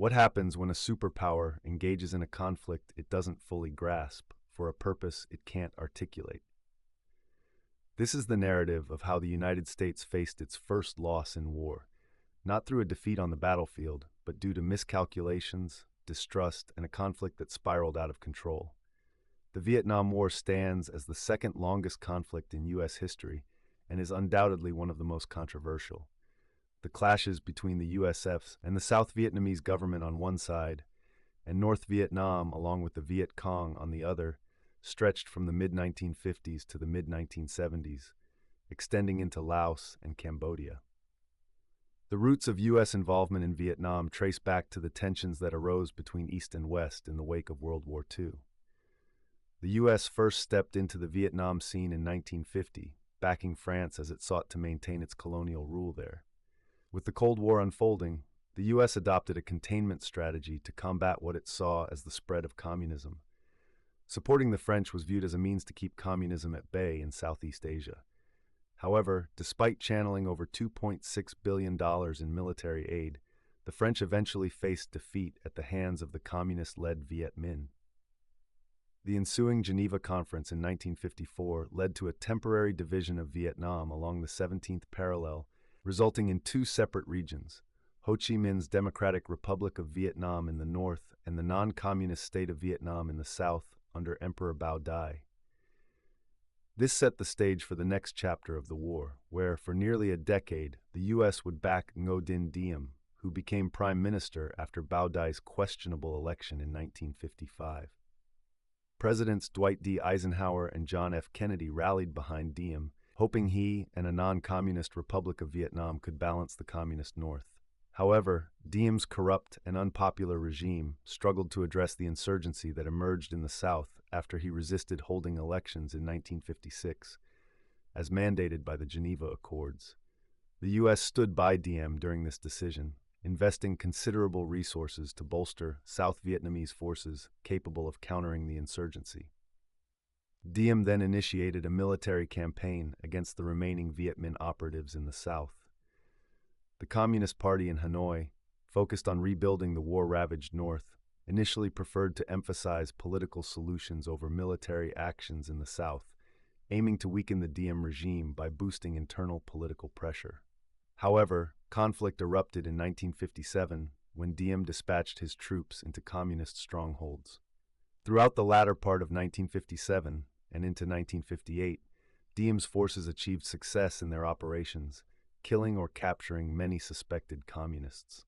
What happens when a superpower engages in a conflict it doesn't fully grasp for a purpose it can't articulate? This is the narrative of how the United States faced its first loss in war, not through a defeat on the battlefield, but due to miscalculations, distrust, and a conflict that spiraled out of control. The Vietnam War stands as the second longest conflict in U.S. history and is undoubtedly one of the most controversial. The clashes between the USFs and the South Vietnamese government on one side, and North Vietnam along with the Viet Cong on the other, stretched from the mid-1950s to the mid-1970s, extending into Laos and Cambodia. The roots of U.S. involvement in Vietnam trace back to the tensions that arose between East and West in the wake of World War II. The U.S. first stepped into the Vietnam scene in 1950, backing France as it sought to maintain its colonial rule there. With the Cold War unfolding, the U.S. adopted a containment strategy to combat what it saw as the spread of communism. Supporting the French was viewed as a means to keep communism at bay in Southeast Asia. However, despite channeling over $2.6 billion in military aid, the French eventually faced defeat at the hands of the communist-led Viet Minh. The ensuing Geneva Conference in 1954 led to a temporary division of Vietnam along the 17th parallel, resulting in two separate regions, Ho Chi Minh's Democratic Republic of Vietnam in the north and the non-communist state of Vietnam in the south under Emperor Bao Dai. This set the stage for the next chapter of the war, where, for nearly a decade, the U.S. would back Ngo Dinh Diem, who became prime minister after Bao Dai's questionable election in 1955. Presidents Dwight D. Eisenhower and John F. Kennedy rallied behind Diem, hoping he and a non-communist Republic of Vietnam could balance the communist North. However, Diem's corrupt and unpopular regime struggled to address the insurgency that emerged in the South after he resisted holding elections in 1956, as mandated by the Geneva Accords. The U.S. stood by Diem during this decision, investing considerable resources to bolster South Vietnamese forces capable of countering the insurgency. Diem then initiated a military campaign against the remaining Viet Minh operatives in the South. The Communist Party in Hanoi, focused on rebuilding the war-ravaged North, initially preferred to emphasize political solutions over military actions in the South, aiming to weaken the Diem regime by boosting internal political pressure. However, conflict erupted in 1957 when Diem dispatched his troops into communist strongholds. Throughout the latter part of 1957 and into 1958, Diem's forces achieved success in their operations, killing or capturing many suspected communists.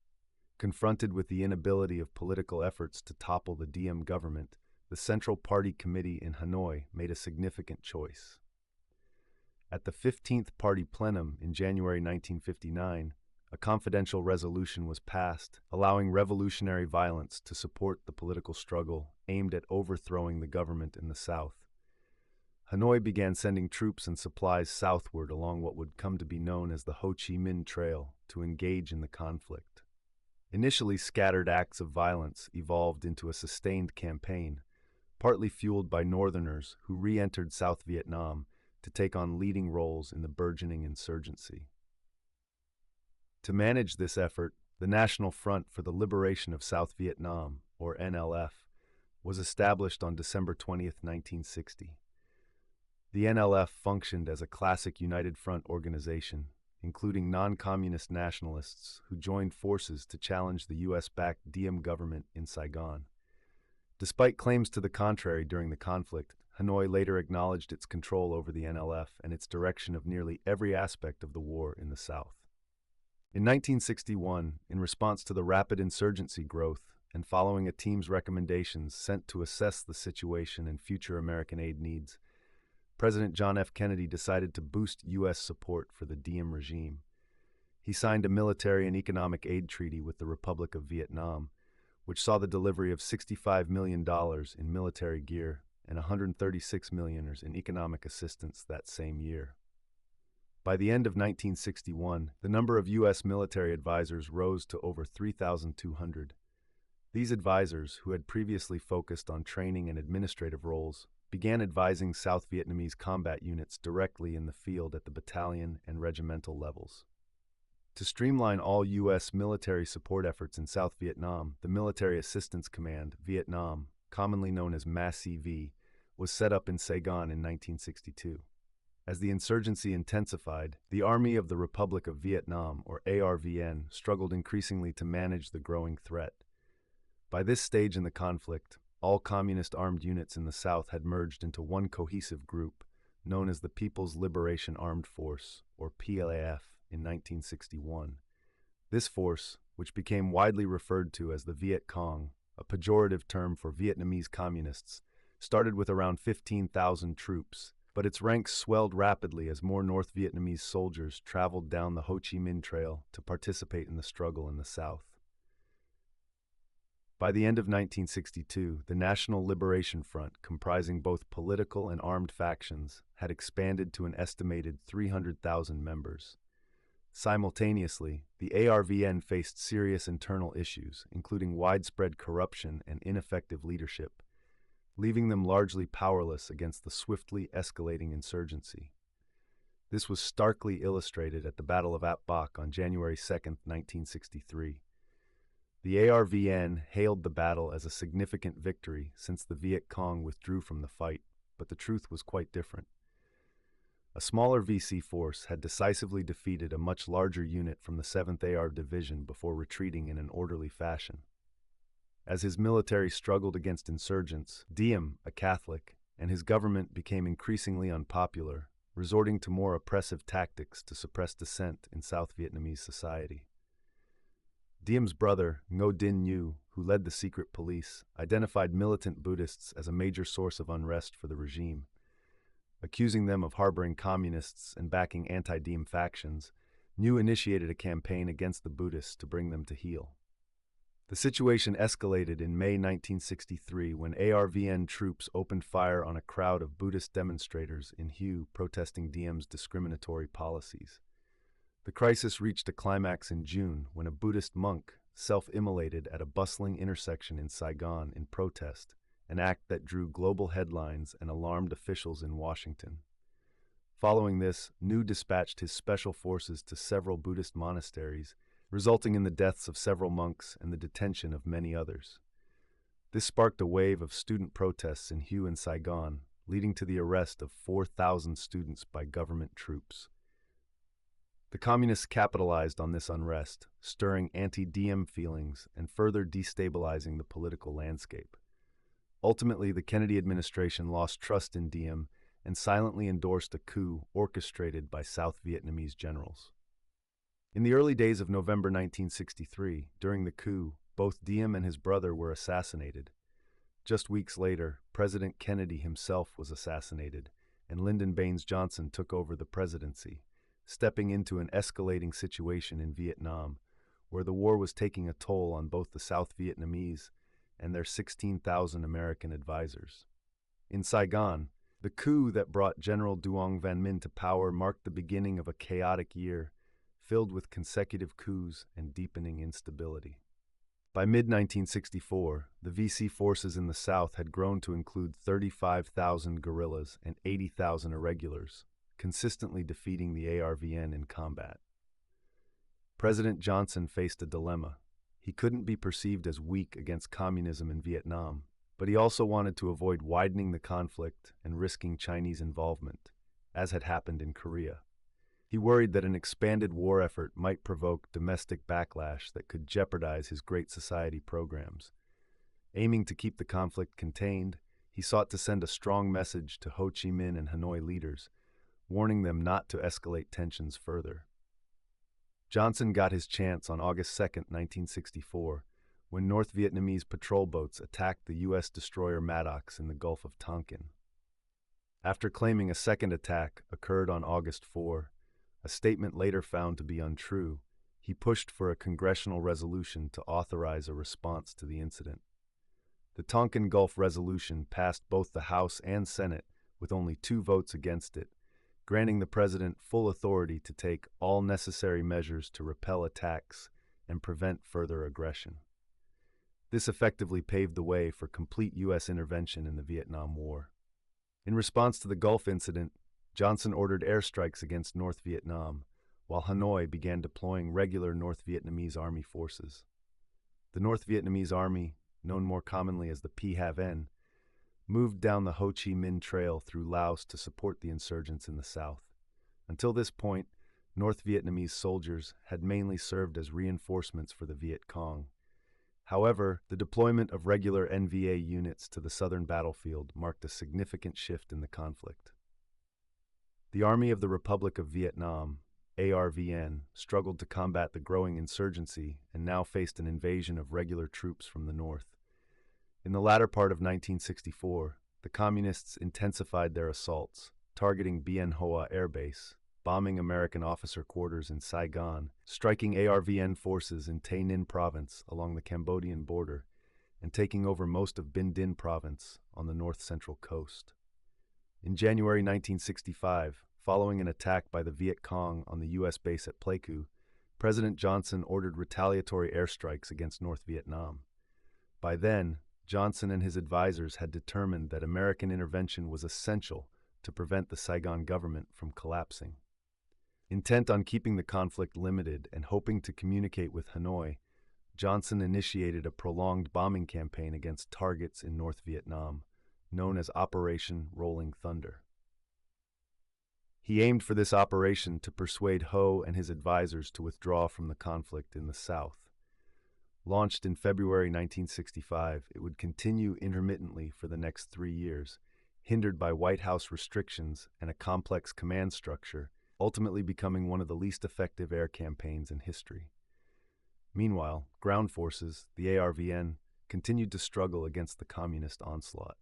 Confronted with the inability of political efforts to topple the Diem government, the Central Party Committee in Hanoi made a significant choice. At the 15th Party Plenum in January 1959, a confidential resolution was passed allowing revolutionary violence to support the political struggle aimed at overthrowing the government in the South. Hanoi began sending troops and supplies southward along what would come to be known as the Ho Chi Minh Trail to engage in the conflict. Initially scattered acts of violence evolved into a sustained campaign, partly fueled by Northerners who re-entered South Vietnam to take on leading roles in the burgeoning insurgency. To manage this effort, the National Front for the Liberation of South Vietnam, or NLF, was established on December 20, 1960. The NLF functioned as a classic United Front organization, including non-communist nationalists who joined forces to challenge the U.S.-backed Diem government in Saigon. Despite claims to the contrary during the conflict, Hanoi later acknowledged its control over the NLF and its direction of nearly every aspect of the war in the South. In 1961, in response to the rapid insurgency growth and following a team's recommendations sent to assess the situation and future American aid needs, President John F. Kennedy decided to boost U.S. support for the Diem regime. He signed a military and economic aid treaty with the Republic of Vietnam, which saw the delivery of $65 million in military gear and $136 million in economic assistance that same year. By the end of 1961, the number of U.S. military advisors rose to over 3,200. These advisors, who had previously focused on training and administrative roles, began advising South Vietnamese combat units directly in the field at the battalion and regimental levels. To streamline all U.S. military support efforts in South Vietnam, the Military Assistance Command, Vietnam, commonly known as MASCV, was set up in Saigon in 1962. As the insurgency intensified, the Army of the Republic of Vietnam, or ARVN, struggled increasingly to manage the growing threat. By this stage in the conflict, all communist armed units in the South had merged into one cohesive group, known as the People's Liberation Armed Force, or PLAF, in 1961. This force, which became widely referred to as the Viet Cong, a pejorative term for Vietnamese communists, started with around 15,000 troops, but its ranks swelled rapidly as more North Vietnamese soldiers traveled down the Ho Chi Minh Trail to participate in the struggle in the South. By the end of 1962, the National Liberation Front, comprising both political and armed factions, had expanded to an estimated 300,000 members. Simultaneously, the ARVN faced serious internal issues, including widespread corruption and ineffective leadership, leaving them largely powerless against the swiftly escalating insurgency. This was starkly illustrated at the Battle of Ap Bac on January 2, 1963. The ARVN hailed the battle as a significant victory since the Viet Cong withdrew from the fight, but the truth was quite different. A smaller VC force had decisively defeated a much larger unit from the 7th AR Division before retreating in an orderly fashion. As his military struggled against insurgents, Diem, a Catholic, and his government became increasingly unpopular, resorting to more oppressive tactics to suppress dissent in South Vietnamese society. Diem's brother, Ngo Dinh Nhu, who led the secret police, identified militant Buddhists as a major source of unrest for the regime. Accusing them of harboring communists and backing anti-Diem factions, Nhu initiated a campaign against the Buddhists to bring them to heel. The situation escalated in May 1963 when ARVN troops opened fire on a crowd of Buddhist demonstrators in Hue protesting Diem's discriminatory policies. The crisis reached a climax in June when a Buddhist monk self-immolated at a bustling intersection in Saigon in protest, an act that drew global headlines and alarmed officials in Washington. Following this, Nhu dispatched his special forces to several Buddhist monasteries, resulting in the deaths of several monks and the detention of many others. This sparked a wave of student protests in Hue and Saigon, leading to the arrest of 4,000 students by government troops. The communists capitalized on this unrest, stirring anti-Diem feelings and further destabilizing the political landscape. Ultimately, the Kennedy administration lost trust in Diem and silently endorsed a coup orchestrated by South Vietnamese generals. In the early days of November 1963, during the coup, both Diem and his brother were assassinated. Just weeks later, President Kennedy himself was assassinated, and Lyndon Baines Johnson took over the presidency, stepping into an escalating situation in Vietnam, where the war was taking a toll on both the South Vietnamese and their 16,000 American advisors. In Saigon, the coup that brought General Duong Van Minh to power marked the beginning of a chaotic year, filled with consecutive coups and deepening instability. By mid-1964, the VC forces in the South had grown to include 35,000 guerrillas and 80,000 irregulars, consistently defeating the ARVN in combat. President Johnson faced a dilemma. He couldn't be perceived as weak against communism in Vietnam, but he also wanted to avoid widening the conflict and risking Chinese involvement, as had happened in Korea. He worried that an expanded war effort might provoke domestic backlash that could jeopardize his Great Society programs. Aiming to keep the conflict contained, he sought to send a strong message to Ho Chi Minh and Hanoi leaders, warning them not to escalate tensions further. Johnson got his chance on August 2, 1964, when North Vietnamese patrol boats attacked the U.S. destroyer Maddox in the Gulf of Tonkin. After claiming a second attack occurred on August 4, a statement later found to be untrue, he pushed for a congressional resolution to authorize a response to the incident. The Tonkin Gulf Resolution passed both the House and Senate with only 2 votes against it, granting the president full authority to take all necessary measures to repel attacks and prevent further aggression. This effectively paved the way for complete U.S. intervention in the Vietnam War. In response to the Gulf incident, Johnson ordered airstrikes against North Vietnam, while Hanoi began deploying regular North Vietnamese Army forces. The North Vietnamese Army, known more commonly as the PHAVN, moved down the Ho Chi Minh Trail through Laos to support the insurgents in the south. Until this point, North Vietnamese soldiers had mainly served as reinforcements for the Viet Cong. However, the deployment of regular NVA units to the southern battlefield marked a significant shift in the conflict. The Army of the Republic of Vietnam, ARVN, struggled to combat the growing insurgency and now faced an invasion of regular troops from the north. In the latter part of 1964, the Communists intensified their assaults, targeting Bien Hoa Air Base, bombing American officer quarters in Saigon, striking ARVN forces in Tay Ninh Province along the Cambodian border, and taking over most of Binh Dinh Province on the north-central coast. In January 1965, following an attack by the Viet Cong on the U.S. base at Pleiku, President Johnson ordered retaliatory airstrikes against North Vietnam. By then, Johnson and his advisors had determined that American intervention was essential to prevent the Saigon government from collapsing. Intent on keeping the conflict limited and hoping to communicate with Hanoi, Johnson initiated a prolonged bombing campaign against targets in North Vietnam, known as Operation Rolling Thunder. He aimed for this operation to persuade Ho and his advisors to withdraw from the conflict in the south. Launched in February 1965, it would continue intermittently for the next 3 years, hindered by White House restrictions and a complex command structure, ultimately becoming one of the least effective air campaigns in history. Meanwhile, ground forces, the ARVN, continued to struggle against the communist onslaught.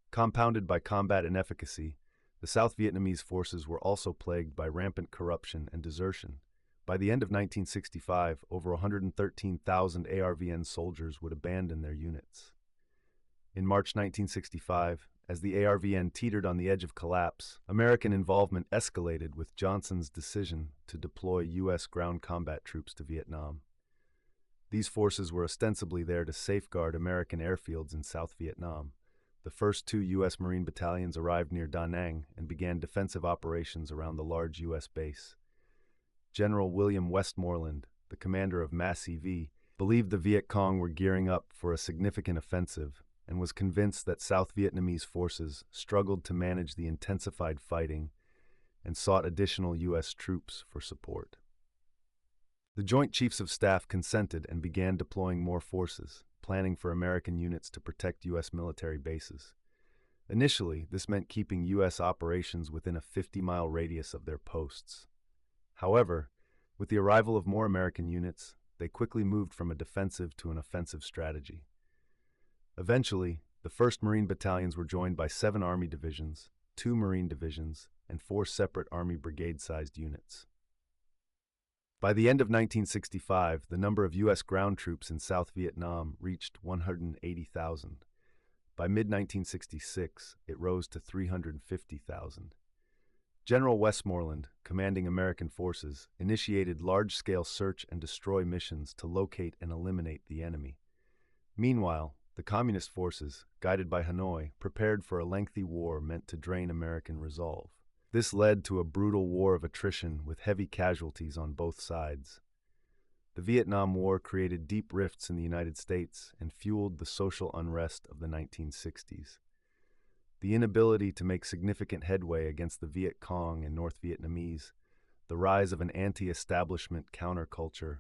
Compounded by combat inefficacy, the South Vietnamese forces were also plagued by rampant corruption and desertion. By the end of 1965, over 113,000 ARVN soldiers would abandon their units. In March 1965, as the ARVN teetered on the edge of collapse, American involvement escalated with Johnson's decision to deploy U.S. ground combat troops to Vietnam. These forces were ostensibly there to safeguard American airfields in South Vietnam. The first 2 U.S. Marine battalions arrived near Da Nang and began defensive operations around the large U.S. base. General William Westmoreland, the commander of Massey V, believed the Viet Cong were gearing up for a significant offensive and was convinced that South Vietnamese forces struggled to manage the intensified fighting and sought additional U.S. troops for support. The Joint Chiefs of Staff consented and began deploying more forces, planning for American units to protect U.S. military bases. Initially, this meant keeping U.S. operations within a 50-mile radius of their posts. However, with the arrival of more American units, they quickly moved from a defensive to an offensive strategy. Eventually, the 1st Marine Battalions were joined by 7 Army divisions, 2 Marine divisions, and 4 separate Army brigade-sized units. By the end of 1965, the number of U.S. ground troops in South Vietnam reached 180,000. By mid-1966, it rose to 350,000. General Westmoreland, commanding American forces, initiated large-scale search and destroy missions to locate and eliminate the enemy. Meanwhile, the Communist forces, guided by Hanoi, prepared for a lengthy war meant to drain American resolve. This led to a brutal war of attrition with heavy casualties on both sides. The Vietnam War created deep rifts in the United States and fueled the social unrest of the 1960s. The inability to make significant headway against the Viet Cong and North Vietnamese, the rise of an anti-establishment counterculture,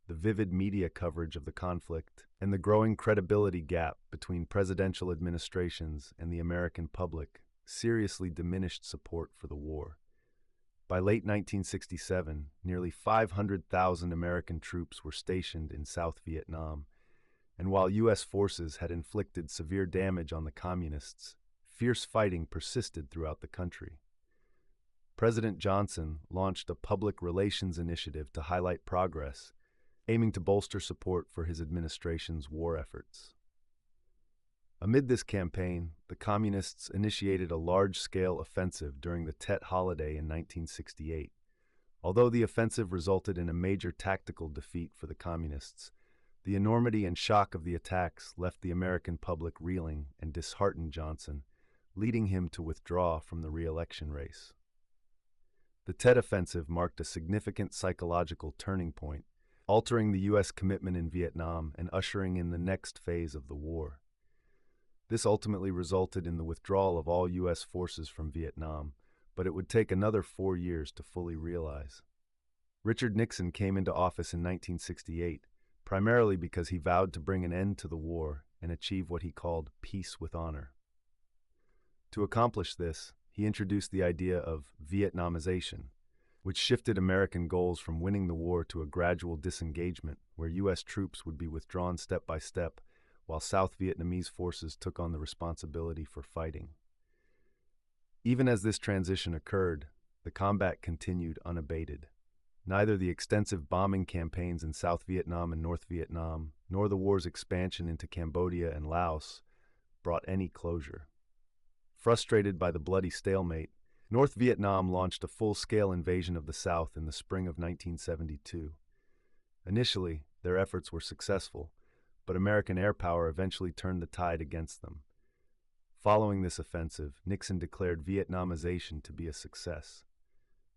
the vivid media coverage of the conflict, and the growing credibility gap between presidential administrations and the American public seriously diminished support for the war. By late 1967, nearly 500,000 American troops were stationed in South Vietnam, and while U.S. forces had inflicted severe damage on the Communists, fierce fighting persisted throughout the country. President Johnson launched a public relations initiative to highlight progress, aiming to bolster support for his administration's war efforts. Amid this campaign, the Communists initiated a large-scale offensive during the Tet holiday in 1968. Although the offensive resulted in a major tactical defeat for the Communists, the enormity and shock of the attacks left the American public reeling and disheartened Johnson, leading him to withdraw from the re-election race. The Tet Offensive marked a significant psychological turning point, altering the U.S. commitment in Vietnam and ushering in the next phase of the war. This ultimately resulted in the withdrawal of all U.S. forces from Vietnam, but it would take another 4 years to fully realize. Richard Nixon came into office in 1968, primarily because he vowed to bring an end to the war and achieve what he called peace with honor. To accomplish this, he introduced the idea of Vietnamization, which shifted American goals from winning the war to a gradual disengagement where U.S. troops would be withdrawn step by step while South Vietnamese forces took on the responsibility for fighting. Even as this transition occurred, the combat continued unabated. Neither the extensive bombing campaigns in South Vietnam and North Vietnam, nor the war's expansion into Cambodia and Laos brought any closure. Frustrated by the bloody stalemate, North Vietnam launched a full-scale invasion of the South in the spring of 1972. Initially, their efforts were successful, but American air power eventually turned the tide against them. Following this offensive, Nixon declared Vietnamization to be a success.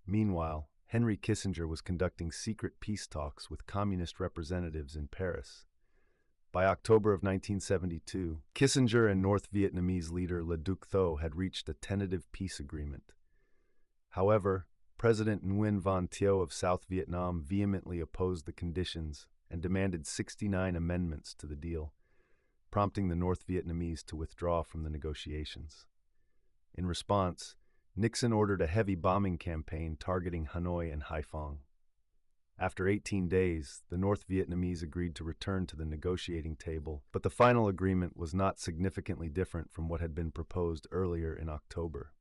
Meanwhile, Henry Kissinger was conducting secret peace talks with communist representatives in Paris. By October of 1972, Kissinger and North Vietnamese leader Le Duc Tho had reached a tentative peace agreement. However, President Nguyen Van Thieu of South Vietnam vehemently opposed the conditions and demanded 69 amendments to the deal, prompting the North Vietnamese to withdraw from the negotiations. In response, Nixon ordered a heavy bombing campaign targeting Hanoi and Haiphong. After 18 days, the North Vietnamese agreed to return to the negotiating table, but the final agreement was not significantly different from what had been proposed earlier in October.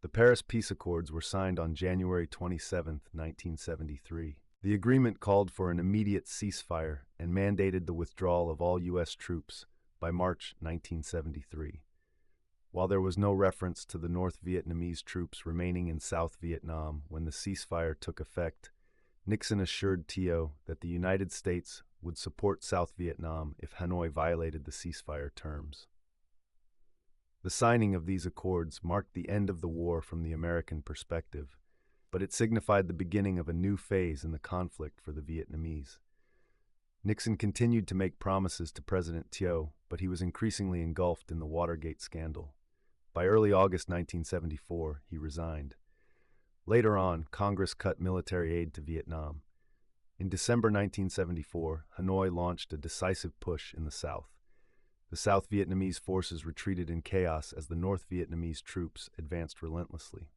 The Paris Peace Accords were signed on January 27, 1973. The agreement called for an immediate ceasefire and mandated the withdrawal of all U.S. troops by March 1973. While there was no reference to the North Vietnamese troops remaining in South Vietnam when the ceasefire took effect, Nixon assured Thieu that the United States would support South Vietnam if Hanoi violated the ceasefire terms. The signing of these accords marked the end of the war from the American perspective, but it signified the beginning of a new phase in the conflict for the Vietnamese. Nixon continued to make promises to President Thieu, but he was increasingly engulfed in the Watergate scandal. By early August 1974, he resigned. Later on, Congress cut military aid to Vietnam. In December 1974, Hanoi launched a decisive push in the south. The South Vietnamese forces retreated in chaos as the North Vietnamese troops advanced relentlessly.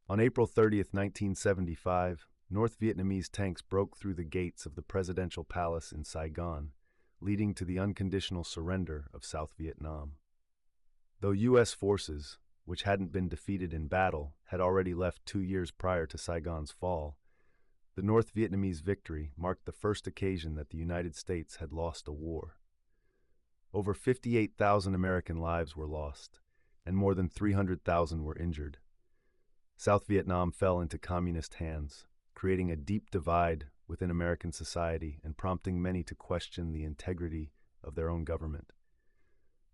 On April 30, 1975, North Vietnamese tanks broke through the gates of the presidential palace in Saigon, leading to the unconditional surrender of South Vietnam. Though U.S. forces, which hadn't been defeated in battle, had already left 2 years prior to Saigon's fall, the North Vietnamese victory marked the first occasion that the United States had lost a war. Over 58,000 American lives were lost, and more than 300,000 were injured. South Vietnam fell into communist hands, creating a deep divide within American society and prompting many to question the integrity of their own government.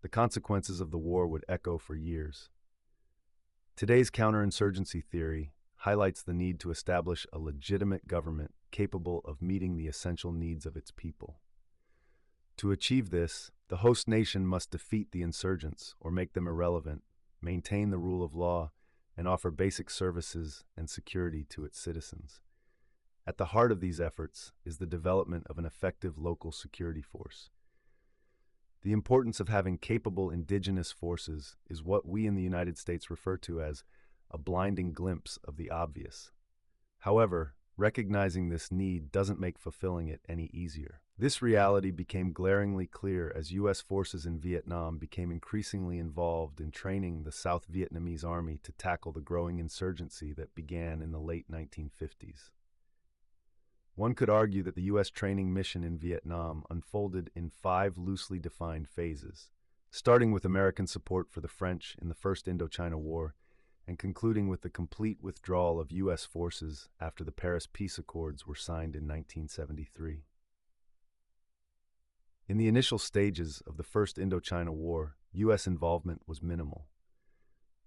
The consequences of the war would echo for years. Today's counterinsurgency theory highlights the need to establish a legitimate government capable of meeting the essential needs of its people. To achieve this, the host nation must defeat the insurgents or make them irrelevant, maintain the rule of law, and offer basic services and security to its citizens. At the heart of these efforts is the development of an effective local security force. The importance of having capable indigenous forces is what we in the United States refer to as a blinding glimpse of the obvious. However, recognizing this need doesn't make fulfilling it any easier. This reality became glaringly clear as U.S. forces in Vietnam became increasingly involved in training the South Vietnamese army to tackle the growing insurgency that began in the late 1950s. One could argue that the U.S. training mission in Vietnam unfolded in 5 loosely defined phases, starting with American support for the French in the First Indochina War and concluding with the complete withdrawal of U.S. forces after the Paris Peace Accords were signed in 1973. In the initial stages of the First Indochina War, U.S. involvement was minimal.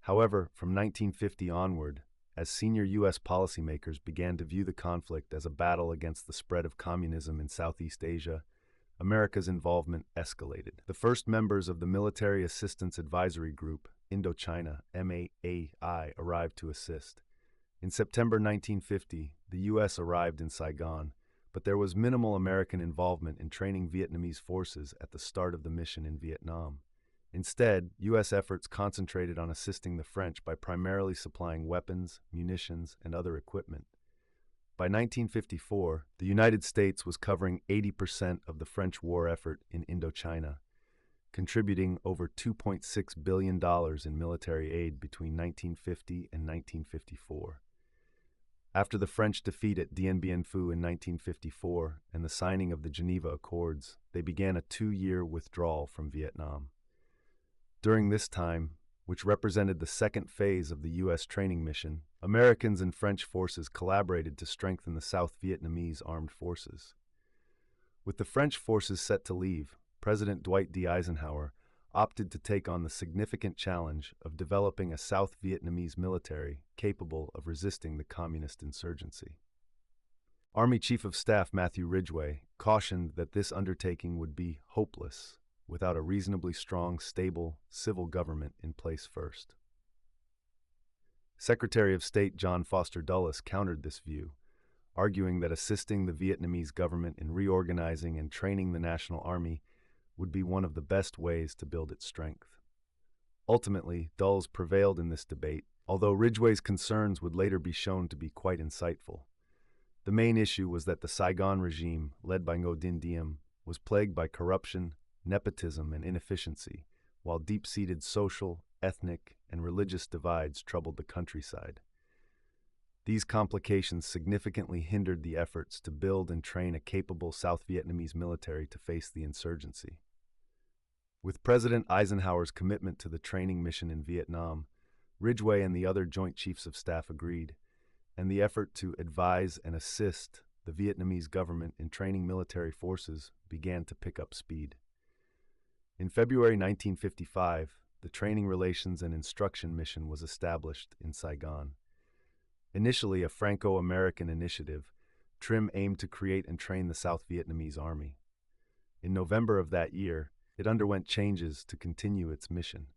However, from 1950 onward, as senior U.S. policymakers began to view the conflict as a battle against the spread of communism in Southeast Asia, America's involvement escalated. The first members of the Military Assistance Advisory Group, Indochina, MAAI, arrived to assist. In September 1950, the U.S. arrived in Saigon, but there was minimal American involvement in training Vietnamese forces at the start of the mission in Vietnam. Instead, U.S. efforts concentrated on assisting the French by primarily supplying weapons, munitions, and other equipment. By 1954, the United States was covering 80% of the French war effort in Indochina, contributing over $2.6 billion in military aid between 1950 and 1954. After the French defeat at Dien Bien Phu in 1954 and the signing of the Geneva Accords, they began a 2-year withdrawal from Vietnam. During this time, which represented the second phase of the U.S. training mission, Americans and French forces collaborated to strengthen the South Vietnamese armed forces. With the French forces set to leave, President Dwight D. Eisenhower opted to take on the significant challenge of developing a South Vietnamese military capable of resisting the communist insurgency. Army Chief of Staff Matthew Ridgway cautioned that this undertaking would be hopeless without a reasonably strong, stable civil government in place first. Secretary of State John Foster Dulles countered this view, arguing that assisting the Vietnamese government in reorganizing and training the National Army would be one of the best ways to build its strength. Ultimately, Dulles prevailed in this debate, although Ridgway's concerns would later be shown to be quite insightful. The main issue was that the Saigon regime, led by Ngo Dinh Diem, was plagued by corruption, nepotism, and inefficiency, while deep-seated social, ethnic, and religious divides troubled the countryside. These complications significantly hindered the efforts to build and train a capable South Vietnamese military to face the insurgency. With President Eisenhower's commitment to the training mission in Vietnam, Ridgway and the other Joint Chiefs of Staff agreed, and the effort to advise and assist the Vietnamese government in training military forces began to pick up speed. In February 1955, the Training Relations and Instruction Mission was established in Saigon. Initially a Franco-American initiative, TRIM aimed to create and train the South Vietnamese Army. In November of that year, it underwent changes to continue its mission.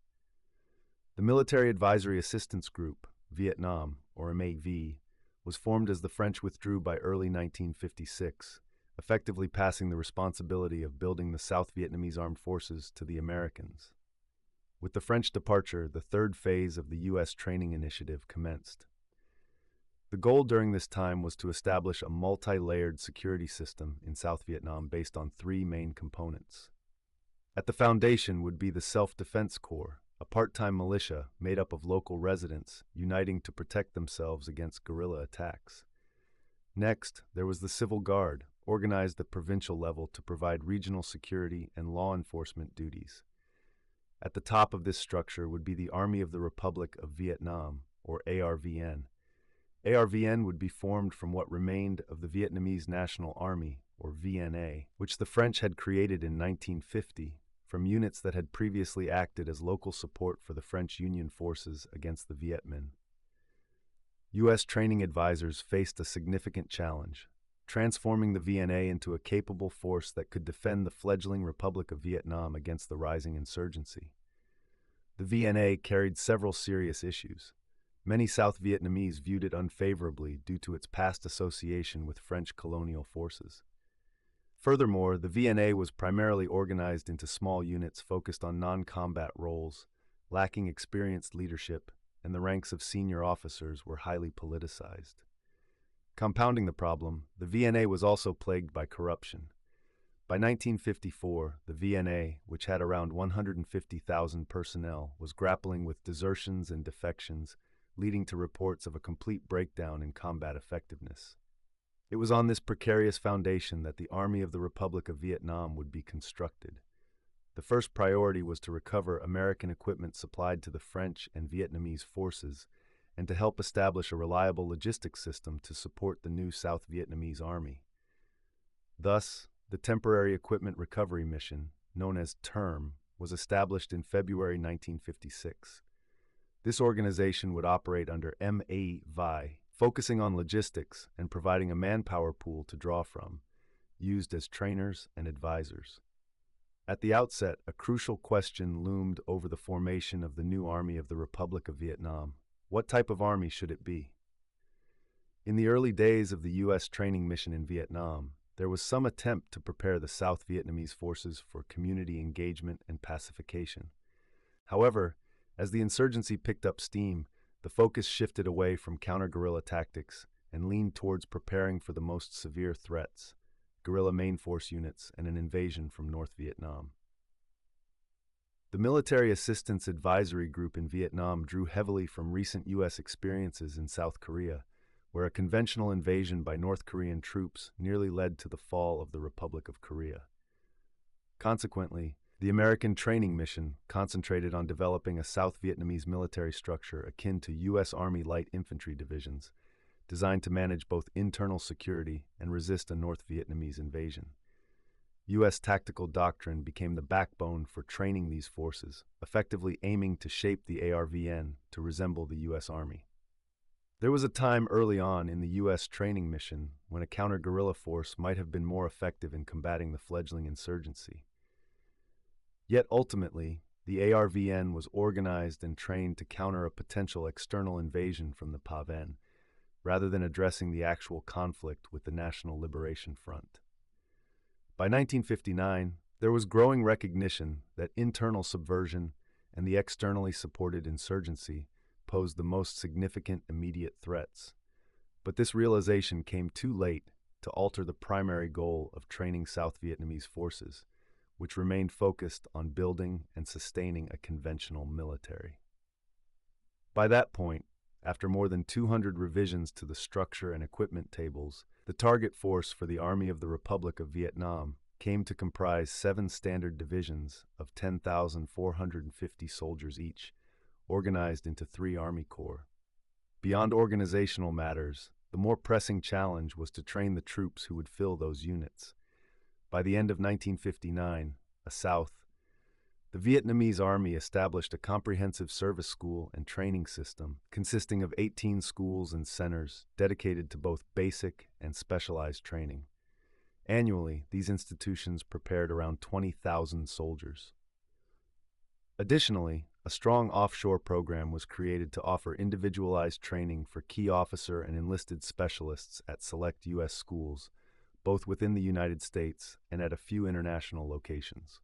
The Military Advisory Assistance Group, Vietnam, or MAV, was formed as the French withdrew by early 1956, effectively passing the responsibility of building the South Vietnamese armed forces to the Americans. With the French departure, the third phase of the U.S. training initiative commenced. The goal during this time was to establish a multi-layered security system in South Vietnam based on 3 main components. At the foundation would be the Self-Defense Corps, a part-time militia made up of local residents uniting to protect themselves against guerrilla attacks. Next, there was the Civil Guard, organized at provincial level to provide regional security and law enforcement duties. At the top of this structure would be the Army of the Republic of Vietnam, or ARVN. ARVN would be formed from what remained of the Vietnamese National Army, or VNA, which the French had created in 1950 from units that had previously acted as local support for the French Union forces against the Viet Minh. U.S. training advisors faced a significant challenge, transforming the VNA into a capable force that could defend the fledgling Republic of Vietnam against the rising insurgency. The VNA carried several serious issues. Many South Vietnamese viewed it unfavorably due to its past association with French colonial forces. Furthermore, the VNA was primarily organized into small units focused on non-combat roles, lacking experienced leadership, and the ranks of senior officers were highly politicized. Compounding the problem, the VNA was also plagued by corruption. By 1954, the VNA, which had around 150,000 personnel, was grappling with desertions and defections, leading to reports of a complete breakdown in combat effectiveness. It was on this precarious foundation that the Army of the Republic of Vietnam would be constructed. The first priority was to recover American equipment supplied to the French and Vietnamese forces and to help establish a reliable logistics system to support the new South Vietnamese Army. Thus, the Temporary Equipment Recovery Mission, known as TERM, was established in February 1956. This organization would operate under MAVI, focusing on logistics and providing a manpower pool to draw from, used as trainers and advisors. At the outset, a crucial question loomed over the formation of the new Army of the Republic of Vietnam. What type of army should it be? In the early days of the U.S. training mission in Vietnam, there was some attempt to prepare the South Vietnamese forces for community engagement and pacification. However, as the insurgency picked up steam, the focus shifted away from counter-guerrilla tactics and leaned towards preparing for the most severe threats: guerrilla main force units and an invasion from North Vietnam. The Military Assistance Advisory Group in Vietnam drew heavily from recent U.S. experiences in South Korea, where a conventional invasion by North Korean troops nearly led to the fall of the Republic of Korea. Consequently, the American training mission concentrated on developing a South Vietnamese military structure akin to U.S. Army light infantry divisions, designed to manage both internal security and resist a North Vietnamese invasion. U.S. tactical doctrine became the backbone for training these forces, effectively aiming to shape the ARVN to resemble the U.S. Army. There was a time early on in the U.S. training mission when a counter-guerrilla force might have been more effective in combating the fledgling insurgency. Yet ultimately, the ARVN was organized and trained to counter a potential external invasion from the PAVN, rather than addressing the actual conflict with the National Liberation Front. By 1959, there was growing recognition that internal subversion and the externally supported insurgency posed the most significant immediate threats. But this realization came too late to alter the primary goal of training South Vietnamese forces, which remained focused on building and sustaining a conventional military. By that point, after more than 200 revisions to the structure and equipment tables, the target force for the Army of the Republic of Vietnam came to comprise 7 standard divisions of 10,450 soldiers each, organized into 3 Army Corps. Beyond organizational matters, the more pressing challenge was to train the troops who would fill those units. By the end of 1959, the Vietnamese Army established a comprehensive service school and training system consisting of 18 schools and centers dedicated to both basic and specialized training. Annually, these institutions prepared around 20,000 soldiers. Additionally, a strong offshore program was created to offer individualized training for key officer and enlisted specialists at select U.S. schools, both within the United States and at a few international locations.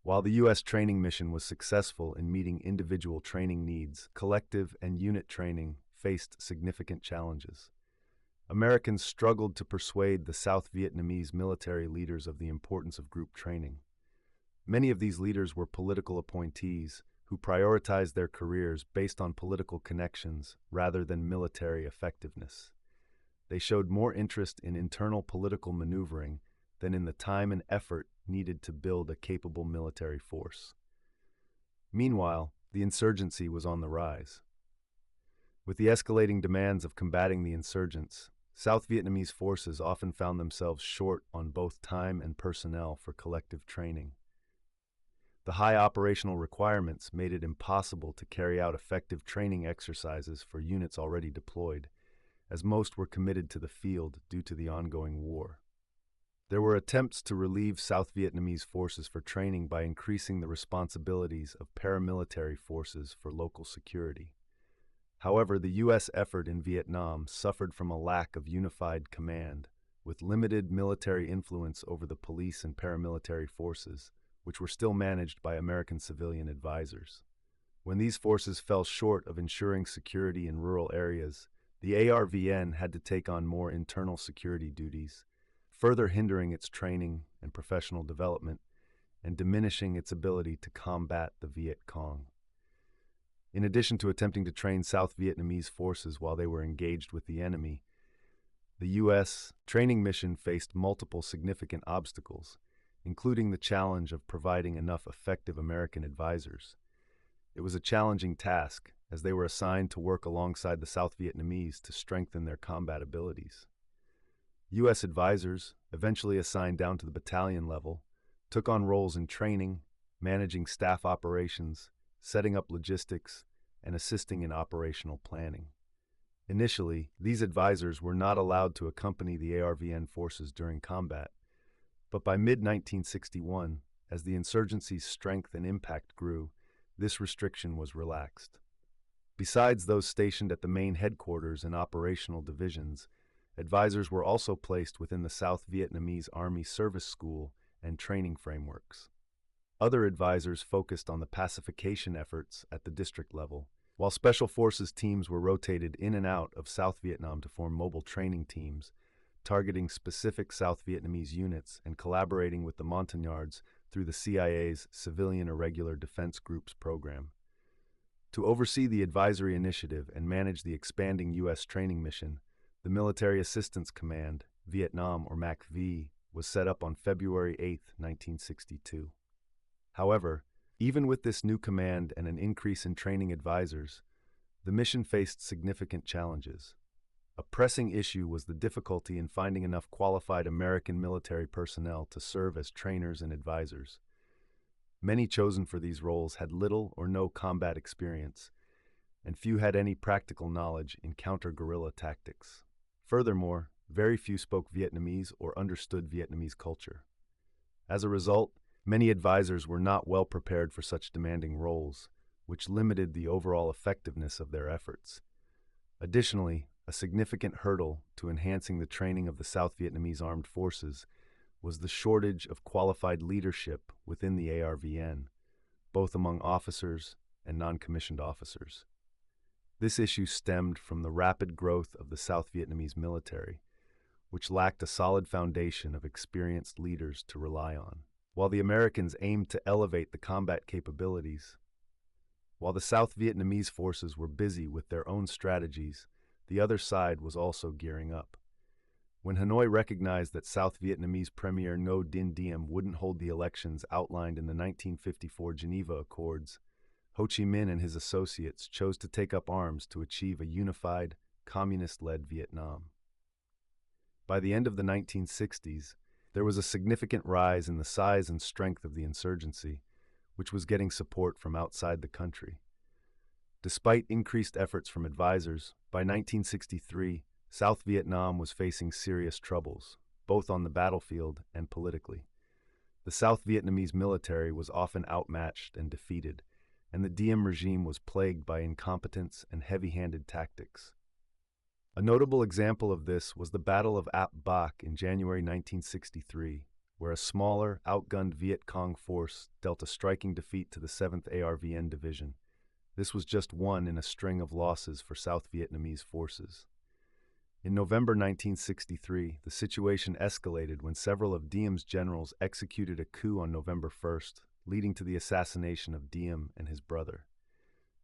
While the U.S. training mission was successful in meeting individual training needs, collective and unit training faced significant challenges. Americans struggled to persuade the South Vietnamese military leaders of the importance of group training. Many of these leaders were political appointees who prioritized their careers based on political connections rather than military effectiveness. They showed more interest in internal political maneuvering than in the time and effort needed to build a capable military force. Meanwhile, the insurgency was on the rise. With the escalating demands of combating the insurgents, South Vietnamese forces often found themselves short on both time and personnel for collective training. The high operational requirements made it impossible to carry out effective training exercises for units already deployed, as most were committed to the field due to the ongoing war. There were attempts to relieve South Vietnamese forces for training by increasing the responsibilities of paramilitary forces for local security. However, the U.S. effort in Vietnam suffered from a lack of unified command, with limited military influence over the police and paramilitary forces, which were still managed by American civilian advisors. When these forces fell short of ensuring security in rural areas, the ARVN had to take on more internal security duties, further hindering its training and professional development and diminishing its ability to combat the Viet Cong. In addition to attempting to train South Vietnamese forces while they were engaged with the enemy, the U.S. training mission faced multiple significant obstacles, including the challenge of providing enough effective American advisors. It was a challenging task, as they were assigned to work alongside the South Vietnamese to strengthen their combat abilities. U.S. advisors, eventually assigned down to the battalion level, took on roles in training, managing staff operations, setting up logistics, and assisting in operational planning. Initially, these advisors were not allowed to accompany the ARVN forces during combat, but by mid-1961, as the insurgency's strength and impact grew, this restriction was relaxed. Besides those stationed at the main headquarters and operational divisions, advisors were also placed within the South Vietnamese Army Service School and training frameworks. Other advisors focused on the pacification efforts at the district level, while Special Forces teams were rotated in and out of South Vietnam to form mobile training teams, targeting specific South Vietnamese units and collaborating with the Montagnards through the CIA's Civilian Irregular Defense Groups program. To oversee the advisory initiative and manage the expanding U.S. training mission, the Military Assistance Command, Vietnam or MACV, was set up on February 8, 1962. However, even with this new command and an increase in training advisors, the mission faced significant challenges. A pressing issue was the difficulty in finding enough qualified American military personnel to serve as trainers and advisors. Many chosen for these roles had little or no combat experience, and few had any practical knowledge in counter-guerrilla tactics. Furthermore, very few spoke Vietnamese or understood Vietnamese culture. As a result, many advisors were not well prepared for such demanding roles, which limited the overall effectiveness of their efforts. Additionally, a significant hurdle to enhancing the training of the South Vietnamese Armed Forces was the shortage of qualified leadership within the ARVN, both among officers and non-commissioned officers. This issue stemmed from the rapid growth of the South Vietnamese military, which lacked a solid foundation of experienced leaders to rely on. While the Americans aimed to elevate the combat capabilities, while the South Vietnamese forces were busy with their own strategies, the other side was also gearing up. When Hanoi recognized that South Vietnamese Premier Ngo Dinh Diem wouldn't hold the elections outlined in the 1954 Geneva Accords, Ho Chi Minh and his associates chose to take up arms to achieve a unified, communist-led Vietnam. By the end of the 1960s, there was a significant rise in the size and strength of the insurgency, which was getting support from outside the country. Despite increased efforts from advisors, by 1963, South Vietnam was facing serious troubles, both on the battlefield and politically. The South Vietnamese military was often outmatched and defeated, and the Diem regime was plagued by incompetence and heavy-handed tactics. A notable example of this was the Battle of Ap Bac in January 1963, where a smaller, outgunned Viet Cong force dealt a striking defeat to the 7th ARVN Division. This was just one in a string of losses for South Vietnamese forces. In November 1963, the situation escalated when several of Diem's generals executed a coup on November 1st, leading to the assassination of Diem and his brother.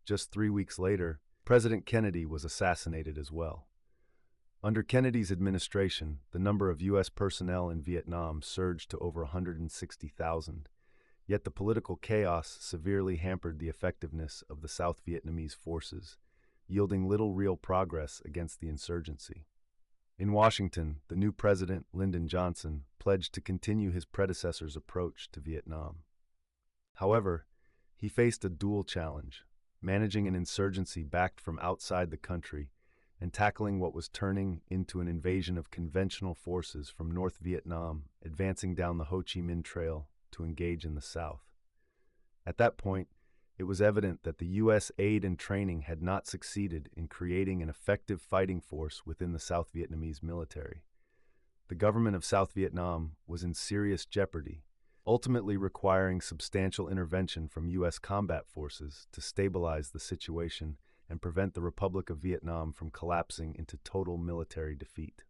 Just 3 weeks later, President Kennedy was assassinated as well. Under Kennedy's administration, the number of U.S. personnel in Vietnam surged to over 160,000, yet the political chaos severely hampered the effectiveness of the South Vietnamese forces, yielding little real progress against the insurgency. In Washington, the new president, Lyndon Johnson, pledged to continue his predecessor's approach to Vietnam. However, he faced a dual challenge, managing an insurgency backed from outside the country and tackling what was turning into an invasion of conventional forces from North Vietnam, advancing down the Ho Chi Minh Trail to engage in the South. At that point, it was evident that the U.S. aid and training had not succeeded in creating an effective fighting force within the South Vietnamese military. The government of South Vietnam was in serious jeopardy, ultimately requiring substantial intervention from U.S. combat forces to stabilize the situation and prevent the Republic of Vietnam from collapsing into total military defeat.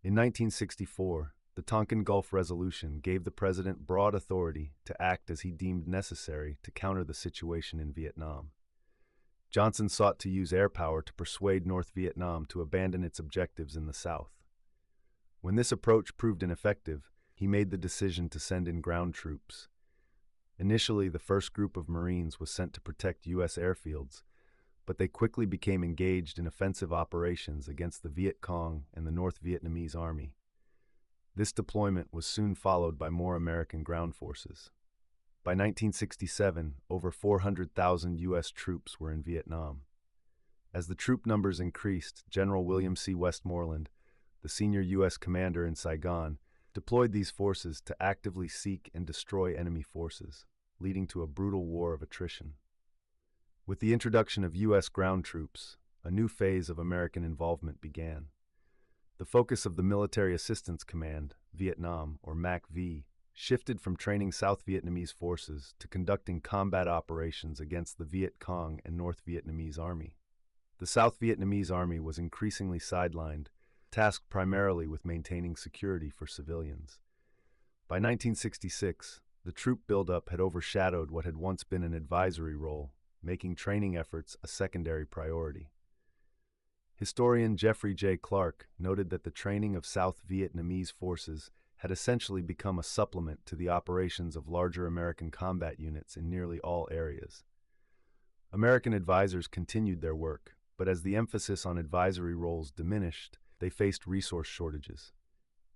In 1964, the Tonkin Gulf Resolution gave the president broad authority to act as he deemed necessary to counter the situation in Vietnam. Johnson sought to use air power to persuade North Vietnam to abandon its objectives in the South. When this approach proved ineffective, he made the decision to send in ground troops. Initially, the first group of Marines was sent to protect U.S. airfields, but they quickly became engaged in offensive operations against the Viet Cong and the North Vietnamese Army. This deployment was soon followed by more American ground forces. By 1967, over 400,000 U.S. troops were in Vietnam. As the troop numbers increased, General William C. Westmoreland, the senior U.S. commander in Saigon, deployed these forces to actively seek and destroy enemy forces, leading to a brutal war of attrition. With the introduction of U.S. ground troops, a new phase of American involvement began. The focus of the Military Assistance Command, Vietnam, or MACV, shifted from training South Vietnamese forces to conducting combat operations against the Viet Cong and North Vietnamese Army. The South Vietnamese Army was increasingly sidelined, tasked primarily with maintaining security for civilians. By 1966, the troop buildup had overshadowed what had once been an advisory role, making training efforts a secondary priority. Historian Jeffrey J. Clark noted that the training of South Vietnamese forces had essentially become a supplement to the operations of larger American combat units in nearly all areas. American advisors continued their work, but as the emphasis on advisory roles diminished, they faced resource shortages.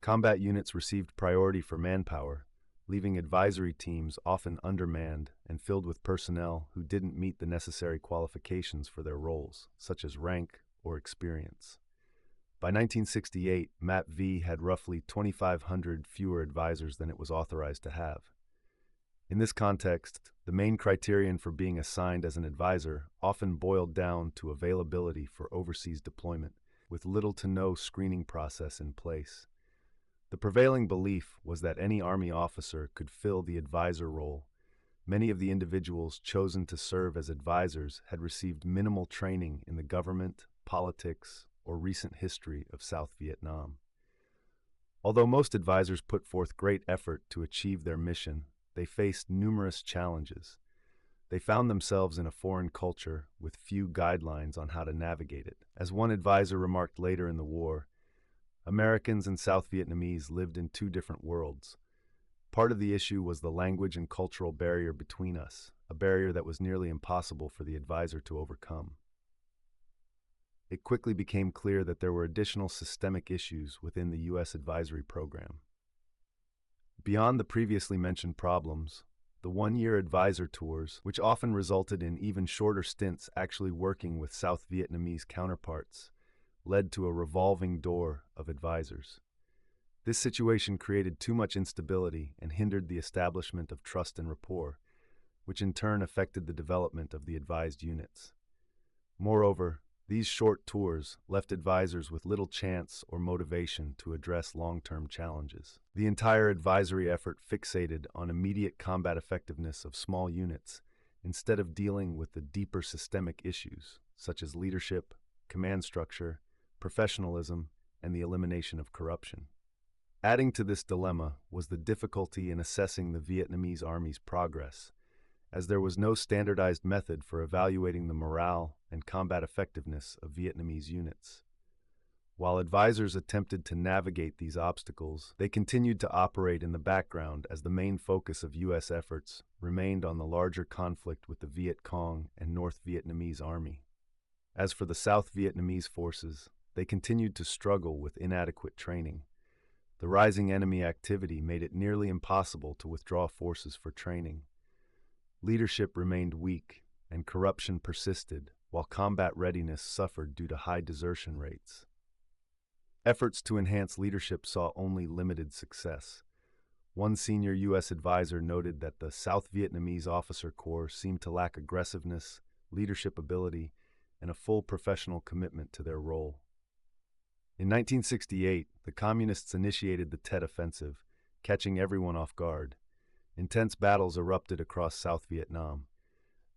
Combat units received priority for manpower, leaving advisory teams often undermanned and filled with personnel who didn't meet the necessary qualifications for their roles, such as rank or experience. By 1968, MAPV had roughly 2,500 fewer advisors than it was authorized to have. In this context, the main criterion for being assigned as an advisor often boiled down to availability for overseas deployment, with little to no screening process in place. The prevailing belief was that any Army officer could fill the advisor role. Many of the individuals chosen to serve as advisors had received minimal training in the government, politics, or recent history of South Vietnam. Although most advisors put forth great effort to achieve their mission, they faced numerous challenges. They found themselves in a foreign culture with few guidelines on how to navigate it. As one advisor remarked later in the war, Americans and South Vietnamese lived in two different worlds. Part of the issue was the language and cultural barrier between us, a barrier that was nearly impossible for the advisor to overcome. It quickly became clear that there were additional systemic issues within the U.S. advisory program. Beyond the previously mentioned problems, the one-year advisor tours, which often resulted in even shorter stints actually working with South Vietnamese counterparts, led to a revolving door of advisors. This situation created too much instability and hindered the establishment of trust and rapport, which in turn affected the development of the advised units. Moreover, these short tours left advisors with little chance or motivation to address long-term challenges. The entire advisory effort fixated on immediate combat effectiveness of small units instead of dealing with the deeper systemic issues, such as leadership, command structure, professionalism, and the elimination of corruption. Adding to this dilemma was the difficulty in assessing the Vietnamese Army's progress, as there was no standardized method for evaluating the morale and combat effectiveness of Vietnamese units. While advisors attempted to navigate these obstacles, they continued to operate in the background as the main focus of U.S. efforts remained on the larger conflict with the Viet Cong and North Vietnamese Army. As for the South Vietnamese forces, they continued to struggle with inadequate training. The rising enemy activity made it nearly impossible to withdraw forces for training. Leadership remained weak, and corruption persisted, while combat readiness suffered due to high desertion rates. Efforts to enhance leadership saw only limited success. One senior U.S. advisor noted that the South Vietnamese officer corps seemed to lack aggressiveness, leadership ability, and a full professional commitment to their role. In 1968, the Communists initiated the Tet Offensive, catching everyone off guard. Intense battles erupted across South Vietnam.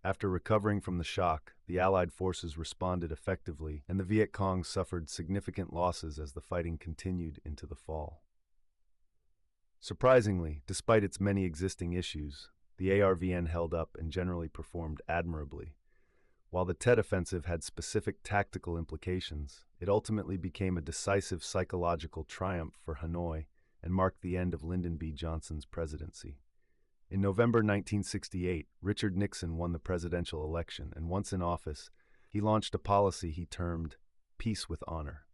After recovering from the shock, the Allied forces responded effectively, and the Viet Cong suffered significant losses as the fighting continued into the fall. Surprisingly, despite its many existing issues, the ARVN held up and generally performed admirably. While the Tet Offensive had specific tactical implications, it ultimately became a decisive psychological triumph for Hanoi and marked the end of Lyndon B. Johnson's presidency. In November 1968, Richard Nixon won the presidential election, and once in office, he launched a policy he termed peace with honor.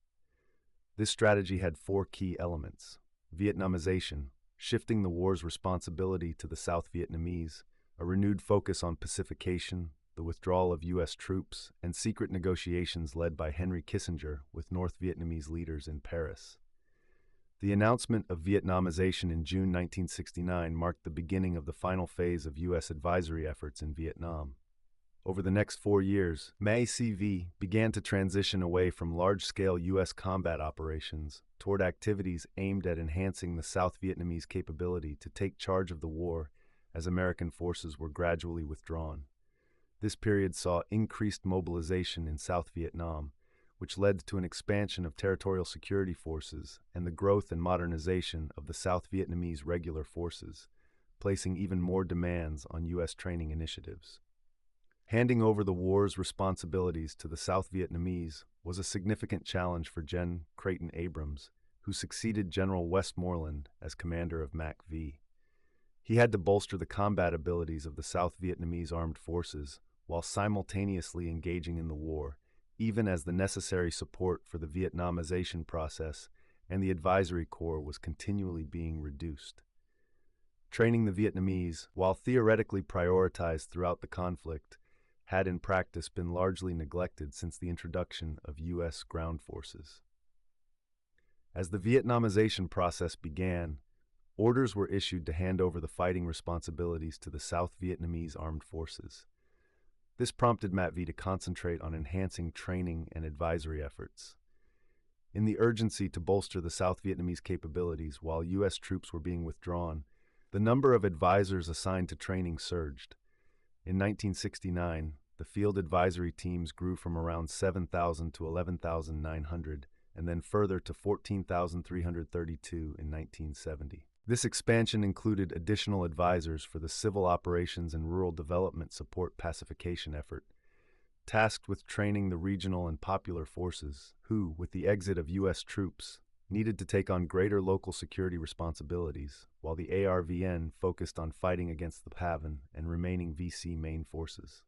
This strategy had four key elements: Vietnamization, shifting the war's responsibility to the South Vietnamese. A renewed focus on pacification, the withdrawal of U.S. troops, and secret negotiations led by Henry Kissinger with North Vietnamese leaders in Paris. The announcement of Vietnamization in June 1969 marked the beginning of the final phase of U.S. advisory efforts in Vietnam. Over the next 4 years, MACV began to transition away from large-scale U.S. combat operations toward activities aimed at enhancing the South Vietnamese capability to take charge of the war as American forces were gradually withdrawn. This period saw increased mobilization in South Vietnam, which led to an expansion of territorial security forces and the growth and modernization of the South Vietnamese regular forces, placing even more demands on U.S. training initiatives. Handing over the war's responsibilities to the South Vietnamese was a significant challenge for Gen. Creighton Abrams, who succeeded General Westmoreland as commander of MACV. He had to bolster the combat abilities of the South Vietnamese armed forces while simultaneously engaging in the war, even as the necessary support for the Vietnamization process and the advisory corps was continually being reduced. Training the Vietnamese, while theoretically prioritized throughout the conflict, had in practice been largely neglected since the introduction of U.S. ground forces. As the Vietnamization process began, orders were issued to hand over the fighting responsibilities to the South Vietnamese armed forces. This prompted MACV to concentrate on enhancing training and advisory efforts. In the urgency to bolster the South Vietnamese capabilities while U.S. troops were being withdrawn, the number of advisors assigned to training surged. In 1969, the field advisory teams grew from around 7,000 to 11,900, and then further to 14,332 in 1970. This expansion included additional advisors for the Civil Operations and Rural Development Support Pacification effort, tasked with training the regional and popular forces, who, with the exit of U.S. troops, needed to take on greater local security responsibilities, while the ARVN focused on fighting against the PAVN and remaining VC main forces.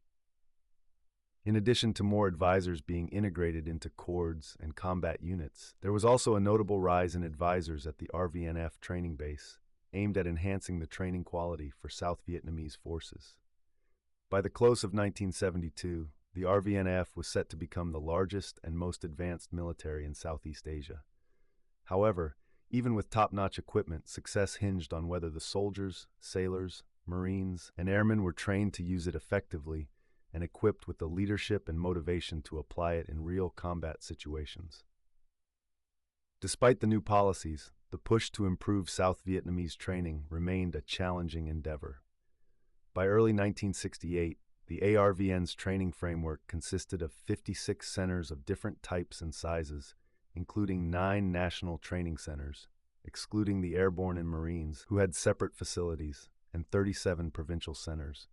In addition to more advisors being integrated into corps and combat units, there was also a notable rise in advisors at the RVNF training base, aimed at enhancing the training quality for South Vietnamese forces. By the close of 1972, the RVNF was set to become the largest and most advanced military in Southeast Asia. However, even with top-notch equipment, success hinged on whether the soldiers, sailors, Marines, and airmen were trained to use it effectively and equipped with the leadership and motivation to apply it in real combat situations. Despite the new policies, the push to improve South Vietnamese training remained a challenging endeavor. By early 1968, the ARVN's training framework consisted of 56 centers of different types and sizes, including 9 national training centers, excluding the Airborne and Marines, who had separate facilities, and 37 provincial centers.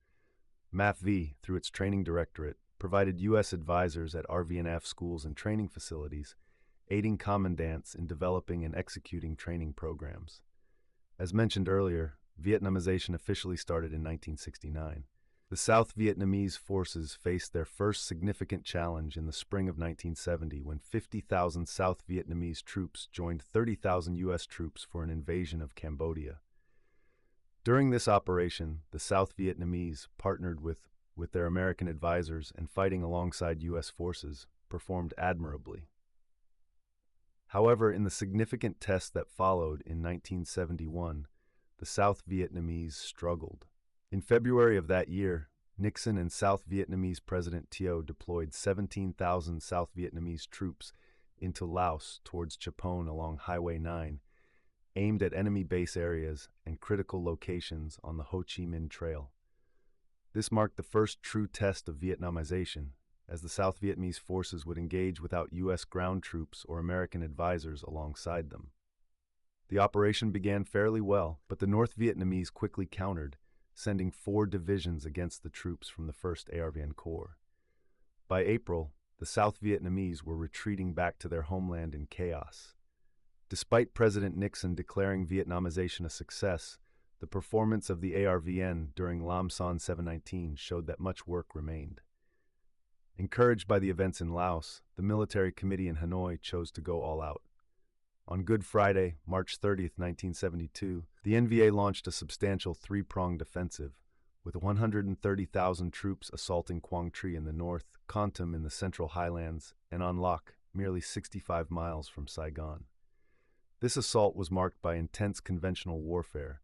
MACV, through its training directorate, provided U.S. advisors at RVNF schools and training facilities, aiding commandants in developing and executing training programs. As mentioned earlier, Vietnamization officially started in 1969. The South Vietnamese forces faced their first significant challenge in the spring of 1970 when 50,000 South Vietnamese troops joined 30,000 U.S. troops for an invasion of Cambodia. During this operation, the South Vietnamese, partnered with their American advisors and fighting alongside U.S. forces, performed admirably. However, in the significant test that followed in 1971, the South Vietnamese struggled. In February of that year, Nixon and South Vietnamese President Thieu deployed 17,000 South Vietnamese troops into Laos towards Chapon along Highway 9, aimed at enemy base areas and critical locations on the Ho Chi Minh Trail. This marked the first true test of Vietnamization, as the South Vietnamese forces would engage without U.S. ground troops or American advisors alongside them. The operation began fairly well, but the North Vietnamese quickly countered, sending 4 divisions against the troops from the 1st ARVN Corps. By April, the South Vietnamese were retreating back to their homeland in chaos. Despite President Nixon declaring Vietnamization a success, the performance of the ARVN during Lam Son 719 showed that much work remained. Encouraged by the events in Laos, the military committee in Hanoi chose to go all out. On Good Friday, March 30th, 1972, the NVA launched a substantial three-pronged offensive, with 130,000 troops assaulting Quang Tri in the north, Kon Tum in the central highlands, and An Loc, merely 65 miles from Saigon. This assault was marked by intense conventional warfare,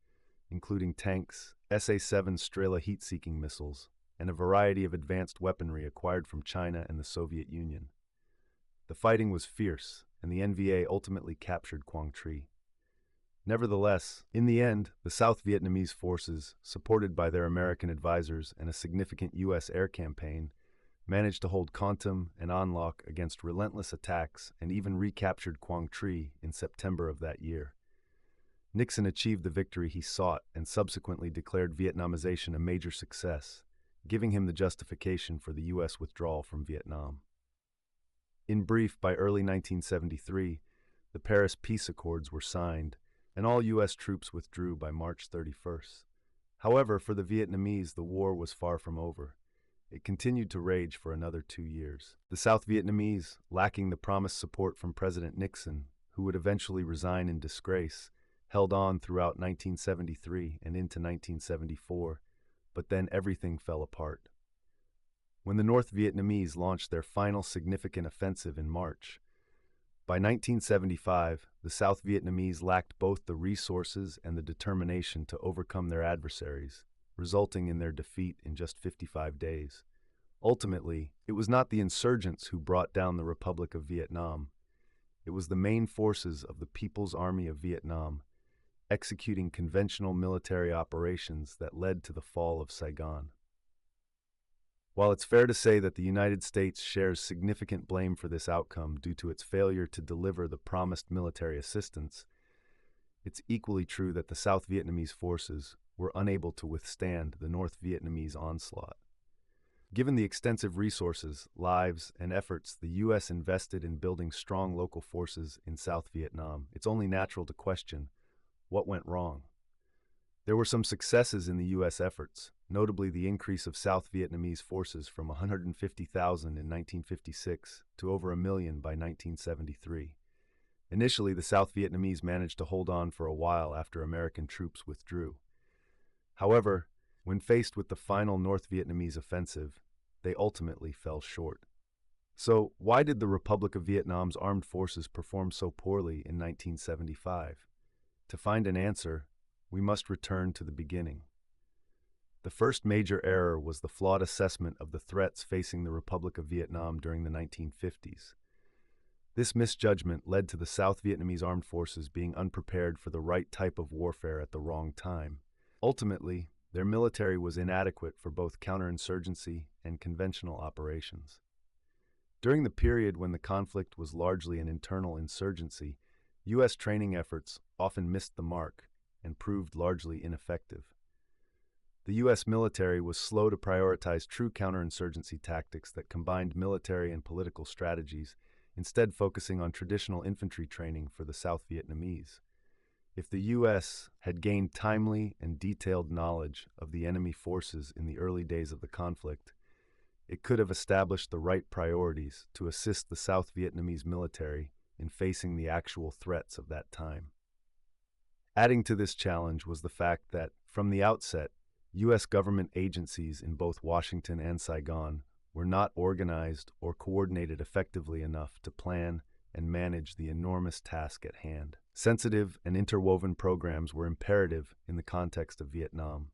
including tanks, SA-7 Strela heat-seeking missiles, and a variety of advanced weaponry acquired from China and the Soviet Union. The fighting was fierce, and the NVA ultimately captured Quang Tri. Nevertheless, in the end, the South Vietnamese forces, supported by their American advisors and a significant U.S. air campaign, managed to hold Kon Tum and An Loc against relentless attacks and even recaptured Quang Tri in September of that year. Nixon achieved the victory he sought and subsequently declared Vietnamization a major success, giving him the justification for the U.S. withdrawal from Vietnam. In brief, by early 1973, the Paris Peace Accords were signed, and all U.S. troops withdrew by March 31st. However, for the Vietnamese, the war was far from over. It continued to rage for another 2 years. The South Vietnamese, lacking the promised support from President Nixon, who would eventually resign in disgrace, held on throughout 1973 and into 1974, but then everything fell apart. When the North Vietnamese launched their final significant offensive in March, by 1975, the South Vietnamese lacked both the resources and the determination to overcome their adversaries, resulting in their defeat in just 55 days. Ultimately, it was not the insurgents who brought down the Republic of Vietnam. It was the main forces of the People's Army of Vietnam, executing conventional military operations that led to the fall of Saigon. While it's fair to say that the United States shares significant blame for this outcome due to its failure to deliver the promised military assistance, it's equally true that the South Vietnamese forces were unable to withstand the North Vietnamese onslaught. Given the extensive resources, lives, and efforts the U.S. invested in building strong local forces in South Vietnam, it's only natural to question what went wrong. There were some successes in the U.S. efforts, notably the increase of South Vietnamese forces from 150,000 in 1956 to over 1 million by 1973. Initially, the South Vietnamese managed to hold on for a while after American troops withdrew. However, when faced with the final North Vietnamese offensive, they ultimately fell short. So, why did the Republic of Vietnam's armed forces perform so poorly in 1975? To find an answer, we must return to the beginning. The first major error was the flawed assessment of the threats facing the Republic of Vietnam during the 1950s. This misjudgment led to the South Vietnamese armed forces being unprepared for the right type of warfare at the wrong time. Ultimately, their military was inadequate for both counterinsurgency and conventional operations. During the period when the conflict was largely an internal insurgency, U.S. training efforts often missed the mark and proved largely ineffective. The U.S. military was slow to prioritize true counterinsurgency tactics that combined military and political strategies, instead focusing on traditional infantry training for the South Vietnamese. If the U.S. had gained timely and detailed knowledge of the enemy forces in the early days of the conflict, it could have established the right priorities to assist the South Vietnamese military in facing the actual threats of that time. Adding to this challenge was the fact that, from the outset, U.S. government agencies in both Washington and Saigon were not organized or coordinated effectively enough to plan and manage the enormous task at hand. Sensitive and interwoven programs were imperative in the context of Vietnam.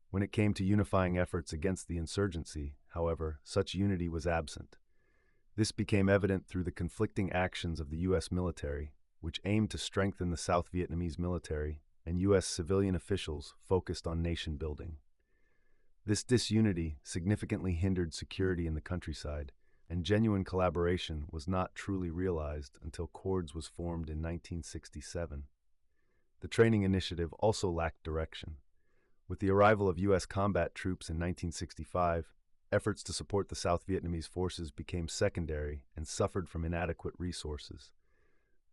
When it came to unifying efforts against the insurgency, however, such unity was absent. This became evident through the conflicting actions of the U.S. military, which aimed to strengthen the South Vietnamese military, and U.S. civilian officials focused on nation building. This disunity significantly hindered security in the countryside, and genuine collaboration was not truly realized until CORDS was formed in 1967. The training initiative also lacked direction. With the arrival of U.S. combat troops in 1965, efforts to support the South Vietnamese forces became secondary and suffered from inadequate resources.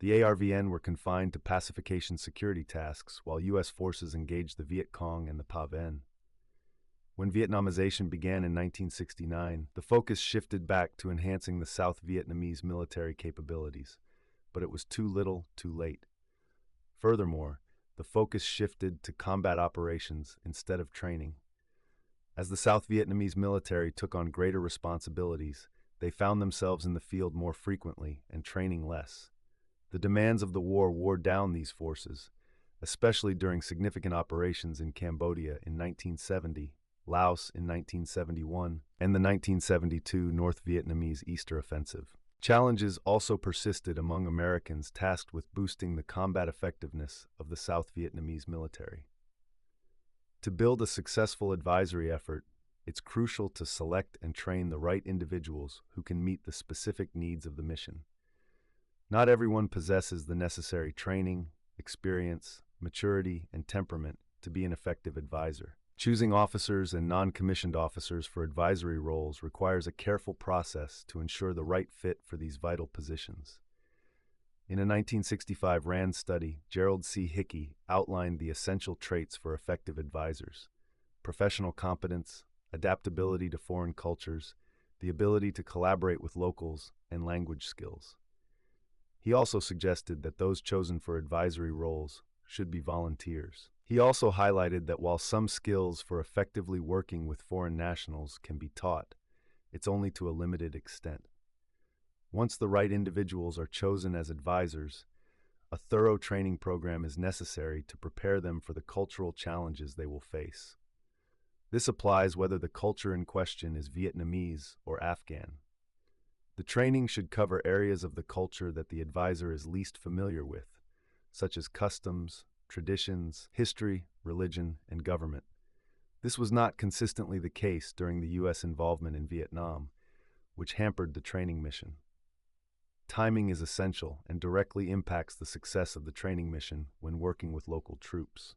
The ARVN were confined to pacification security tasks, while U.S. forces engaged the Viet Cong and the Pa Ven. When Vietnamization began in 1969, the focus shifted back to enhancing the South Vietnamese military capabilities. but it was too little, too late. Furthermore, the focus shifted to combat operations instead of training. As the South Vietnamese military took on greater responsibilities, they found themselves in the field more frequently and training less. The demands of the war wore down these forces, especially during significant operations in Cambodia in 1970, Laos in 1971, and the 1972 North Vietnamese Easter Offensive. Challenges also persisted among Americans tasked with boosting the combat effectiveness of the South Vietnamese military. To build a successful advisory effort, it's crucial to select and train the right individuals who can meet the specific needs of the mission. Not everyone possesses the necessary training, experience, maturity, and temperament to be an effective advisor. Choosing officers and non-commissioned officers for advisory roles requires a careful process to ensure the right fit for these vital positions. In a 1965 RAND study, Gerald C. Hickey outlined the essential traits for effective advisors: professional competence, adaptability to foreign cultures, the ability to collaborate with locals, and language skills. He also suggested that those chosen for advisory roles should be volunteers. He also highlighted that while some skills for effectively working with foreign nationals can be taught, it's only to a limited extent. Once the right individuals are chosen as advisors, a thorough training program is necessary to prepare them for the cultural challenges they will face. This applies whether the culture in question is Vietnamese or Afghan. The training should cover areas of the culture that the advisor is least familiar with, such as customs, traditions, history, religion, and government. This was not consistently the case during the U.S. involvement in Vietnam, which hampered the training mission. Timing is essential and directly impacts the success of the training mission when working with local troops.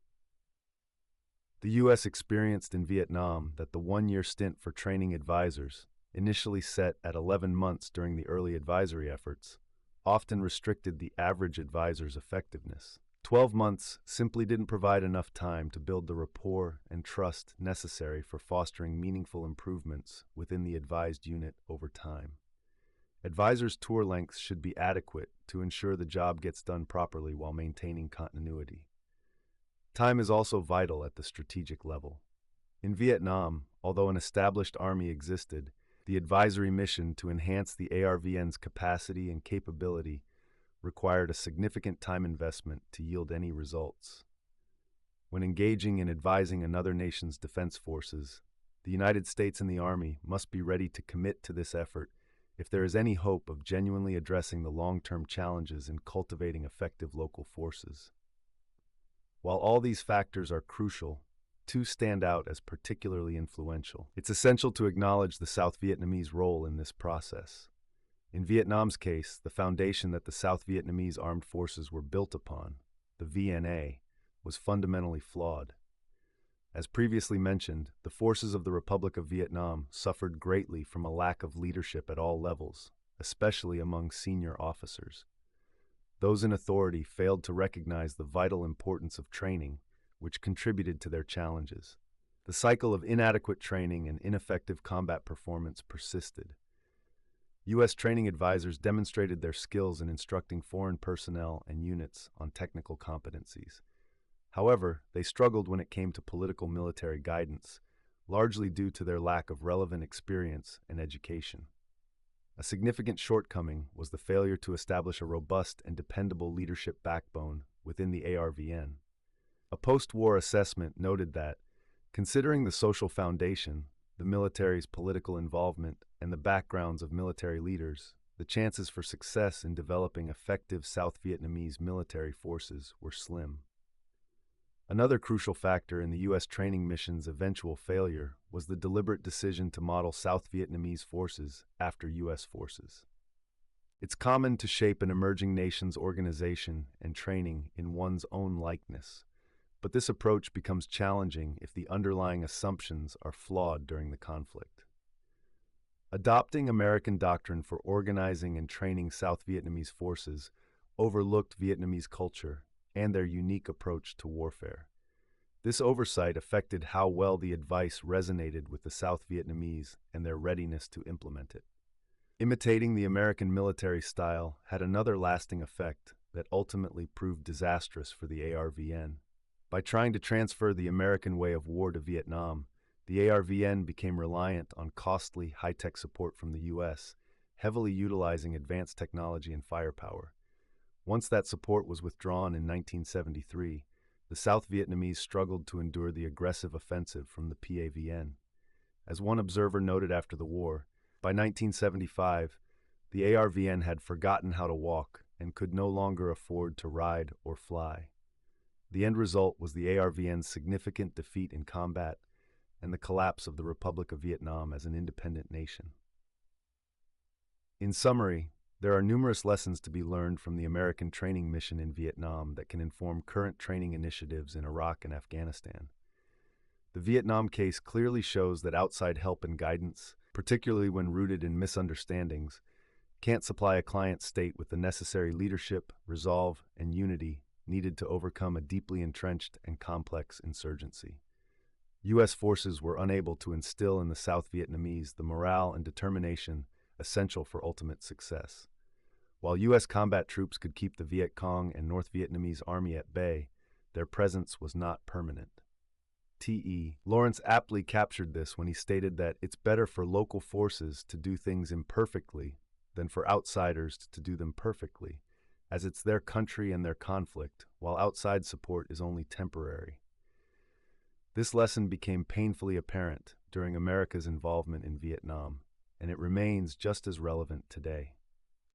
The U.S. experienced in Vietnam that the one-year stint for training advisors, initially set at 11 months during the early advisory efforts, often restricted the average advisor's effectiveness. 12 months simply didn't provide enough time to build the rapport and trust necessary for fostering meaningful improvements within the advised unit over time. Advisors' tour lengths should be adequate to ensure the job gets done properly while maintaining continuity. Time is also vital at the strategic level. In Vietnam, although an established army existed, the advisory mission to enhance the ARVN's capacity and capability required a significant time investment to yield any results. When engaging in advising another nation's defense forces, the United States and the Army must be ready to commit to this effort if there is any hope of genuinely addressing the long-term challenges in cultivating effective local forces. While all these factors are crucial, two stand out as particularly influential. It's essential to acknowledge the South Vietnamese role in this process. In Vietnam's case, the foundation that the South Vietnamese armed forces were built upon, the VNA, was fundamentally flawed. As previously mentioned, the forces of the Republic of Vietnam suffered greatly from a lack of leadership at all levels, especially among senior officers. Those in authority failed to recognize the vital importance of training, which contributed to their challenges. The cycle of inadequate training and ineffective combat performance persisted. U.S. training advisors demonstrated their skills in instructing foreign personnel and units on technical competencies. However, they struggled when it came to political military guidance, largely due to their lack of relevant experience and education. A significant shortcoming was the failure to establish a robust and dependable leadership backbone within the ARVN. A post-war assessment noted that, considering the social foundation, the military's political involvement, and the backgrounds of military leaders, the chances for success in developing effective South Vietnamese military forces were slim. Another crucial factor in the U.S. training mission's eventual failure was the deliberate decision to model South Vietnamese forces after U.S. forces. It's common to shape an emerging nation's organization and training in one's own likeness, but this approach becomes challenging if the underlying assumptions are flawed during the conflict. Adopting American doctrine for organizing and training South Vietnamese forces overlooked Vietnamese culture and their unique approach to warfare. This oversight affected how well the advice resonated with the South Vietnamese and their readiness to implement it. Imitating the American military style had another lasting effect that ultimately proved disastrous for the ARVN. By trying to transfer the American way of war to Vietnam, the ARVN became reliant on costly, high-tech support from the U.S., heavily utilizing advanced technology and firepower. Once that support was withdrawn in 1973, the South Vietnamese struggled to endure the aggressive offensive from the PAVN. As one observer noted after the war, by 1975, the ARVN had forgotten how to walk and could no longer afford to ride or fly. The end result was the ARVN's significant defeat in combat and the collapse of the Republic of Vietnam as an independent nation. In summary, there are numerous lessons to be learned from the American training mission in Vietnam that can inform current training initiatives in Iraq and Afghanistan. The Vietnam case clearly shows that outside help and guidance, particularly when rooted in misunderstandings, can't supply a client state with the necessary leadership, resolve, and unity needed to overcome a deeply entrenched and complex insurgency. U.S. forces were unable to instill in the South Vietnamese the morale and determination essential for ultimate success. While U.S. combat troops could keep the Viet Cong and North Vietnamese army at bay, their presence was not permanent. T.E. Lawrence aptly captured this when he stated that it's better for local forces to do things imperfectly than for outsiders to do them perfectly, as it's their country and their conflict, while outside support is only temporary. This lesson became painfully apparent during America's involvement in Vietnam, and it remains just as relevant today.